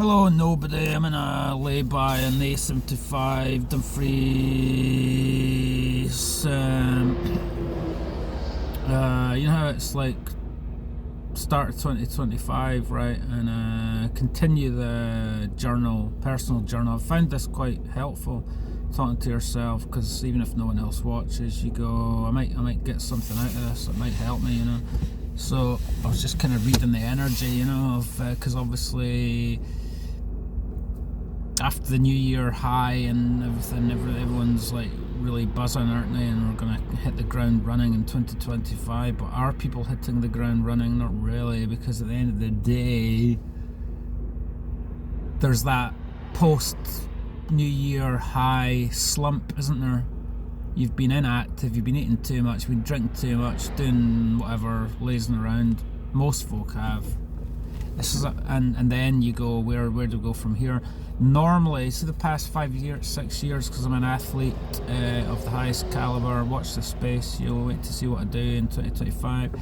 Hello, nobody. I'm in a lay-by an A75 Dumfries. You know how it's like start of 2025, right? And continue the journal, personal journal. I found this quite helpful, talking to yourself, because even if no one else watches, you go, I might get something out of this. It might help me, you know. So I was just kind of reading the energy, you know, of because obviously after the New Year high and everything, everyone's like really buzzing, aren't they? And we're gonna hit the ground running in 2025. But are people hitting the ground running? Not really, because at the end of the day, there's that post New Year high slump, isn't there? You've been inactive, you've been eating too much, you've been drinking too much, doing whatever, lazing around. Most folk have. This is and then you go, where do we go from here? Normally, see the past 6 years, because I'm an athlete of the highest caliber, watch this space, you'll wait to see what I do in 2025.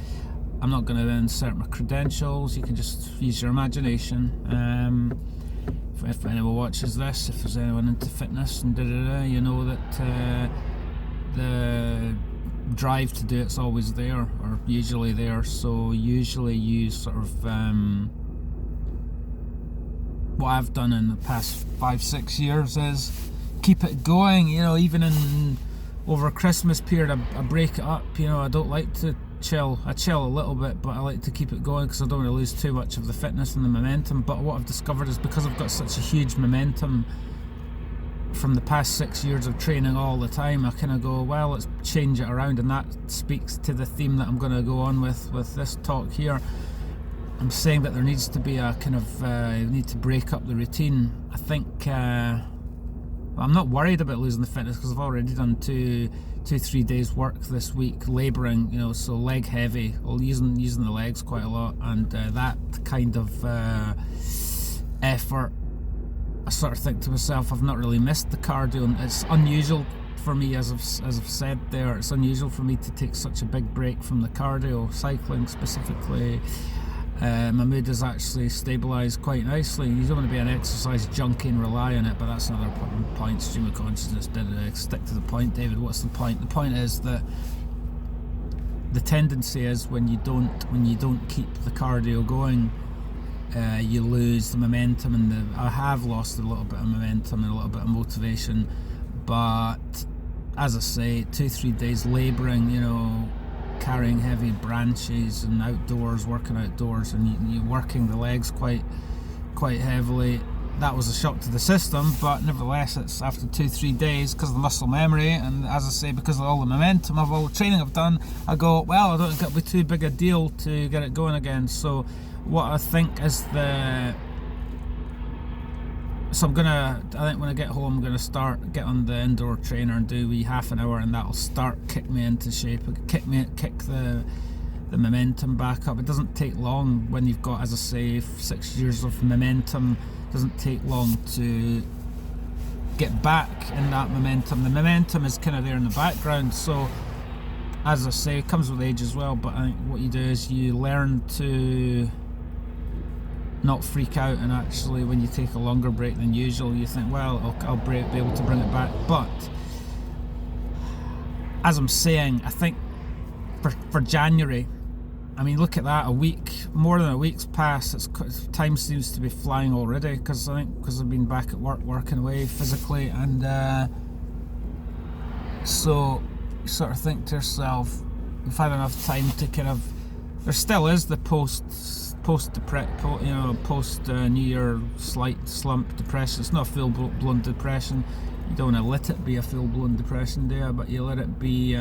I'm not going to insert my credentials, you can just use your imagination. If anyone watches this, if there's anyone into fitness and you know that the drive to do it's always there, or usually there. So usually you sort of what I've done in the past 5-6 years is keep it going, you know. Even in over Christmas period, I break it up, you know. I don't like to chill. I chill a little bit, but I like to keep it going because I don't want to lose too much of the fitness and the momentum. But what I've discovered is, because I've got such a huge momentum from the past 6 years of training all the time, I kind of go, well, let's change it around. And that speaks to the theme that I'm going to go on with this talk here. I'm saying that there needs to be a kind of you need to break up the routine. I think I'm not worried about losing the fitness, because I've already done 2-3 days work this week, labouring, you know, so leg heavy, using the legs quite a lot, and that kind of effort, I sort of think to myself, I've not really missed the cardio. And it's unusual for me, as I've said there, it's unusual for me to take such a big break from the cardio, cycling specifically. My mood has actually stabilised quite nicely. You don't want to be an exercise junkie and rely on it, but that's another point. Stream of consciousness did stick to the point, David. What's the point? The point is that the tendency is when you don't keep the cardio going, you lose the momentum, and I have lost a little bit of momentum and a little bit of motivation. But as I say, 2-3 days labouring, you know, carrying heavy branches and working outdoors, and you're working the legs quite heavily. That was a shock to the system, but nevertheless, it's after 2-3 days, because of the muscle memory, and as I say, because of all the momentum of all the training I've done, I go, well, I don't think it'll be too big a deal to get it going again. So what I think is I think when I get home, I'm gonna get on the indoor trainer and do a wee half an hour, and that'll kick me into shape, kick the momentum back up. It doesn't take long when you've got, as I say, 6 years of momentum. It doesn't take long to get back in that momentum. The momentum is kind of there in the background, so as I say, it comes with age as well. But I think what you do is you learn to not freak out, and actually when you take a longer break than usual, you think, well, I'll be able to bring it back. But as I'm saying, I think for January, I mean, look at that, more than a week's passed. Time seems to be flying already, because I've been back at work, working away physically, and so you sort of think to yourself, we've had enough time to kind of, there still is the post New Year slight slump depression. It's not a full-blown depression. You don't want to let it be a full-blown depression, do you? But you let it be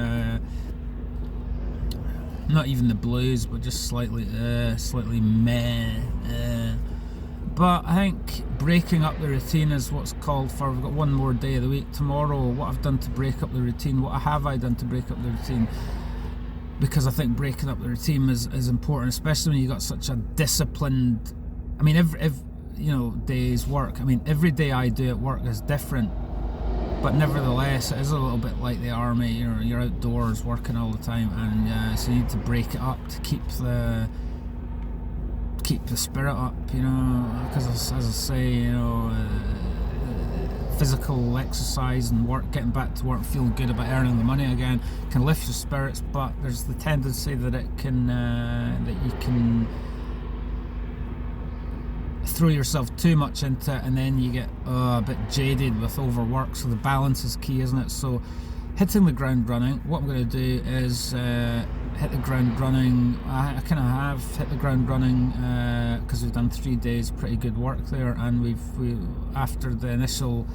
not even the blues, but just slightly meh. But I think breaking up the routine is what's called for. We've got one more day of the week tomorrow. What I've done to break up the routine, what have I done to break up the routine? Because I think breaking up the routine is important, especially when you've got such a disciplined, I mean, every day's work. I mean, every day I do at work is different, but nevertheless, it is a little bit like the army. You're outdoors working all the time, and so you need to break it up to keep keep the spirit up, because as I say, physical exercise and work, getting back to work, feeling good about earning the money again, can lift your spirits. But there's the tendency that it can that you can throw yourself too much into it, and then you get a bit jaded with overwork. So the balance is key, isn't it? So hitting the ground running. What I'm going to do is hit the ground running. I kind of have hit the ground running because we've done 3 days pretty good work there, and we after the initial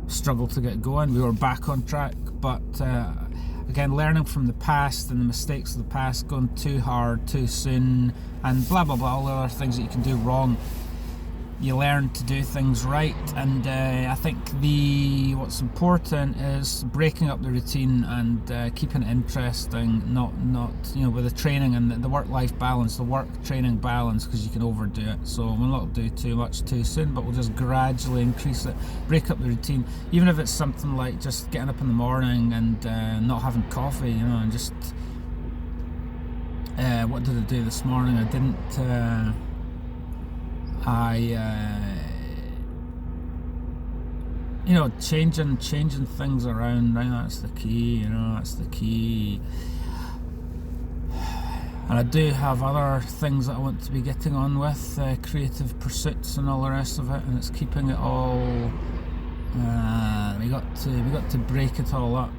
struggle to get going, we were back on track. But again, learning from the past and the mistakes of the past, going too hard too soon, and blah blah blah, all the other things that you can do wrong. You learn to do things right, and I think what's important is breaking up the routine and keeping it interesting. Not with the training and the work-life balance, the work-training balance, because you can overdo it. So we'll not do too much too soon, but we'll just gradually increase it, break up the routine. Even if it's something like just getting up in the morning and not having coffee, and just what did I do this morning? I didn't. Changing things around, right? That's the key, that's the key. And I do have other things that I want to be getting on with, creative pursuits and all the rest of it, and it's keeping it all. We got to break it all up.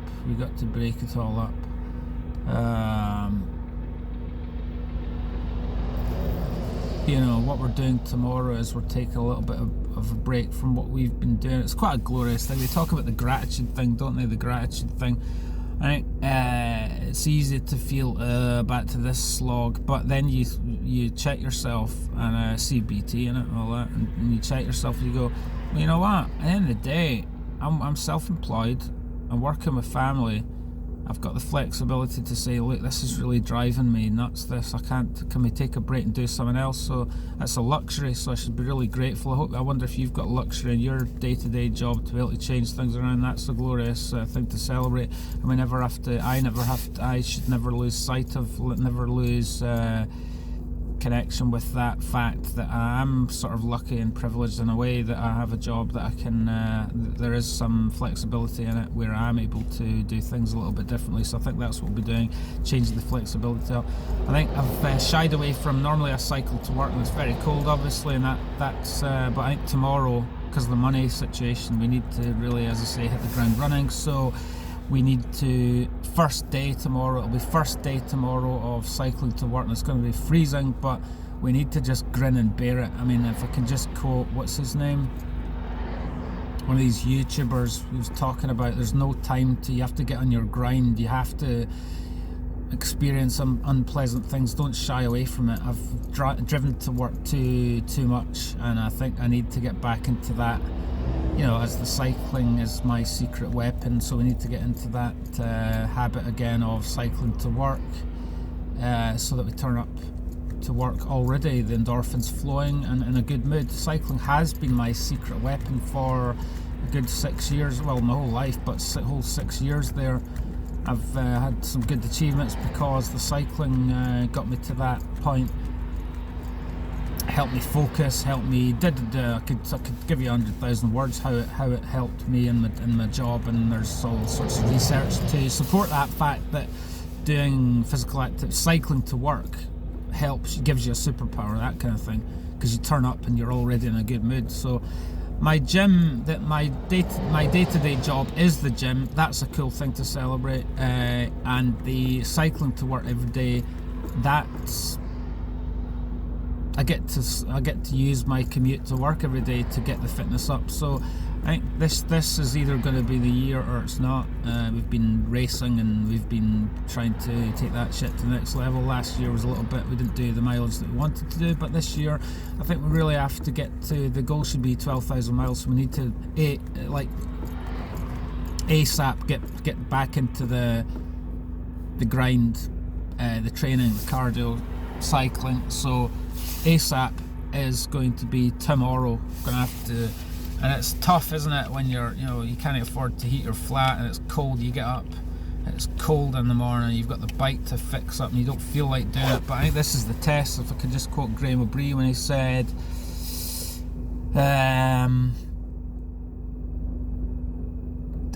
What we're doing tomorrow is we're taking a little bit of a break from what we've been doing. It's quite a glorious thing. They talk about the gratitude thing, don't they? The gratitude thing. I think it's easy to feel back to this slog, but then you check yourself and CBT in it and all that, and you check yourself and you go, well, you know what? At the end of the day, I'm self-employed. I'm working with family. I've got the flexibility to say, look, this is really driving me nuts, this. Can we take a break and do something else? So that's a luxury, so I should be really grateful. I wonder if you've got luxury in your day-to-day job to be able to change things around. That's a glorious thing to celebrate. And I should never lose sight of, never lose connection with that fact that I am sort of lucky and privileged in a way that I have a job that I can there is some flexibility in it where I'm able to do things a little bit differently. So I think that's what we'll be doing, changing the flexibility up. I think I've shied away from, normally I cycle to work and it's very cold obviously, and that's but I think tomorrow, because of the money situation, we need to really, as I say, hit the ground running. So we need to, it'll be first day tomorrow of cycling to work, and it's going to be freezing, but we need to just grin and bear it. I mean, if I can just quote, what's his name? One of these YouTubers who was talking about there's no time you have to get on your grind, you have to experience some unpleasant things, don't shy away from it. I've driven to work too much, and I think I need to get back into that. As the cycling is my secret weapon, so we need to get into that habit again of cycling to work, so that we turn up to work already the endorphins flowing and in a good mood. Cycling has been my secret weapon for a good 6 years, well, my whole life, but whole 6 years there. I've had some good achievements because the cycling got me to that point. Helped me focus, I could give you 100,000 words how it helped me in my job, and there's all sorts of research to support that fact that doing physical activity, cycling to work, gives you a superpower, that kind of thing, because you turn up and you're already in a good mood. So my gym, my day-to-day job is the gym. That's a cool thing to celebrate, and the cycling to work every day, that's I get to use my commute to work every day to get the fitness up. So I think this is either going to be the year or it's not. We've been racing and we've been trying to take that shit to the next level. Last year was a little bit, we didn't do the mileage that we wanted to do, but this year I think we really have to get to, the goal should be 12,000 miles, so we need to ASAP get back into the grind, the training, the cardio, cycling. So ASAP is going to be tomorrow. Gonna have to, and it's tough, isn't it, when you can't afford to heat your flat and it's cold. You get up it's cold in the morning, you've got the bike to fix up and you don't feel like doing it. But I think this is the test. If I could just quote Graham O'Brien when he said,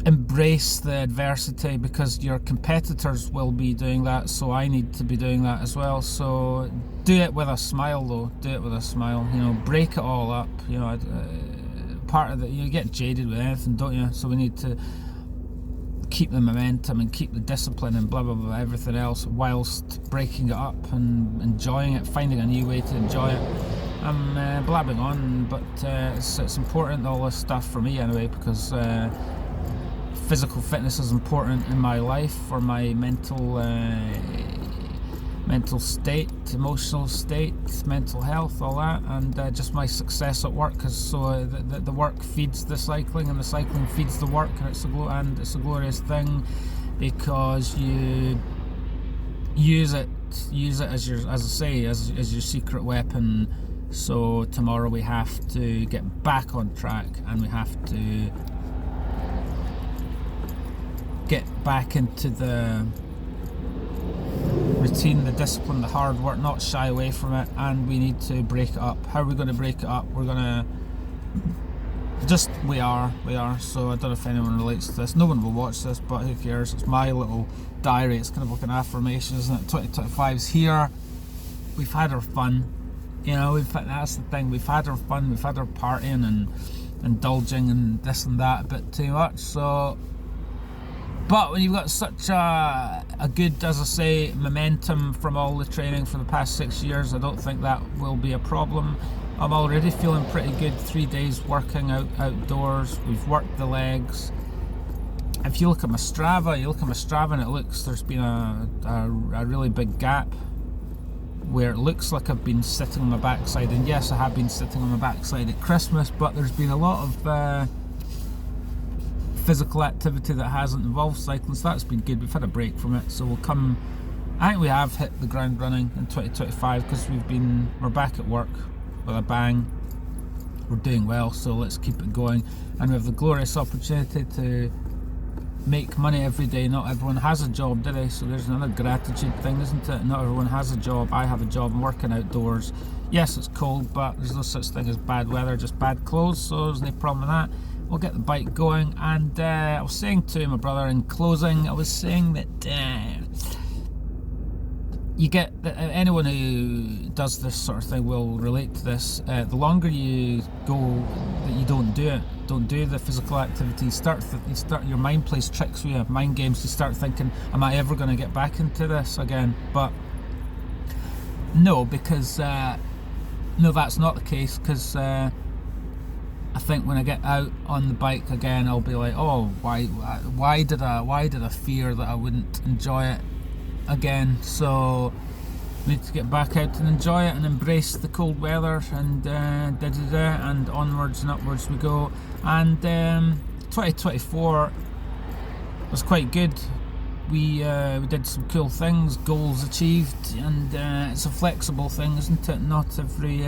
embrace the adversity because your competitors will be doing that, so I need to be doing that as well. So do it with a smile though, do it with a smile, you know, break it all up, you know. Part of it, you get jaded with anything, don't you? So we need to keep the momentum and keep the discipline and blah blah blah, everything else, whilst breaking it up and enjoying it, finding a new way to enjoy it. I'm blabbing on, but it's important, all this stuff for me anyway, because physical fitness is important in my life for my mental state, emotional state, mental health, all that, and just my success at work. Because so the work feeds the cycling, and the cycling feeds the work, and it's a glorious thing because you use it as your, as I say, as your secret weapon. So tomorrow we have to get back on track, and we have to get back into the routine, the discipline, the hard work, not shy away from it, and we need to break it up. How are we going to break it up? We're going to we are. So I don't know if anyone relates to this. No one will watch this, but who cares? It's my little diary. It's kind of like an affirmation, isn't it? 2025's here. We've had our fun. You know, that's the thing. We've had our fun. We've had our partying and indulging and this and that a bit too much. So, but when you've got such a good, as I say, momentum from all the training for the past 6 years, I don't think that will be a problem. I'm already feeling pretty good. 3 days working outdoors. We've worked the legs. If you look at my Strava, and it looks, there's been a really big gap where it looks like I've been sitting on my backside. And yes, I have been sitting on my backside at Christmas, but there's been a lot of physical activity that hasn't involved cycling, so that's been good. We've had a break from it, so I think we have hit the ground running in 2025 because we're back at work with a bang. We're doing well, so let's keep it going, and we have the glorious opportunity to make money every day. Not everyone has a job, do they? So there's another gratitude thing, isn't it? Not everyone has a job. I have a job. I'm working outdoors. Yes, it's cold, but there's no such thing as bad weather, just bad clothes, so there's no problem with that. We'll get the bike going, and I was saying to my brother in closing, I was saying that you get anyone who does this sort of thing will relate to this. The longer you go that you don't do the physical activity, you start your mind plays tricks with you, mind games. You start thinking, am I ever going to get back into this again? But no, because no, that's not the case, because I think when I get out on the bike again, I'll be like, oh, why did I fear that I wouldn't enjoy it again? So I need to get back out and enjoy it and embrace the cold weather, and and onwards and upwards we go. And 2024 was quite good. We did some cool things, goals achieved, and it's a flexible thing, isn't it? Not every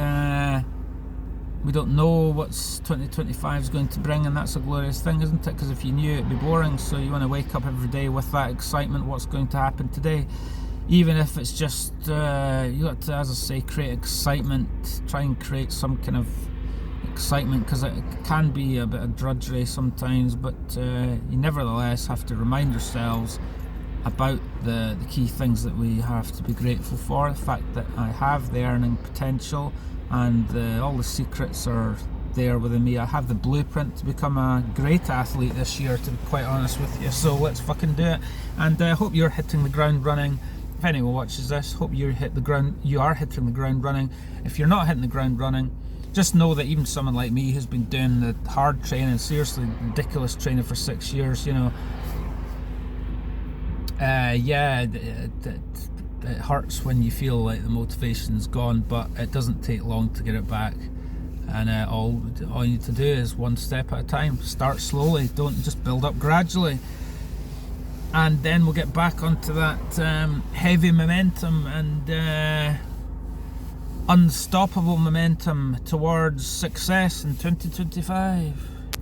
we don't know what 2025 is going to bring, and that's a glorious thing, isn't it? Because if you knew, it'd be boring. So you want to wake up every day with that excitement. What's going to happen today? Even if it's just you got to, as I say, create excitement. Try and create some kind of excitement, because it can be a bit of drudgery sometimes. But you nevertheless have to remind yourselves about the key things that we have to be grateful for. The fact that I have the earning potential, and all the secrets are there within me. I have the blueprint to become a great athlete this year, to be quite honest with you. So let's fucking do it. And I hope you're hitting the ground running. If anyone watches this, hope you are hitting the ground running. If you're not hitting the ground running, just know that even someone like me who's been doing the hard training, seriously ridiculous training for 6 years, you know, it hurts when you feel like the motivation's gone, but it doesn't take long to get it back. And all you need to do is one step at a time. Start slowly, don't just build up gradually. And then we'll get back onto that heavy momentum and unstoppable momentum towards success in 2025.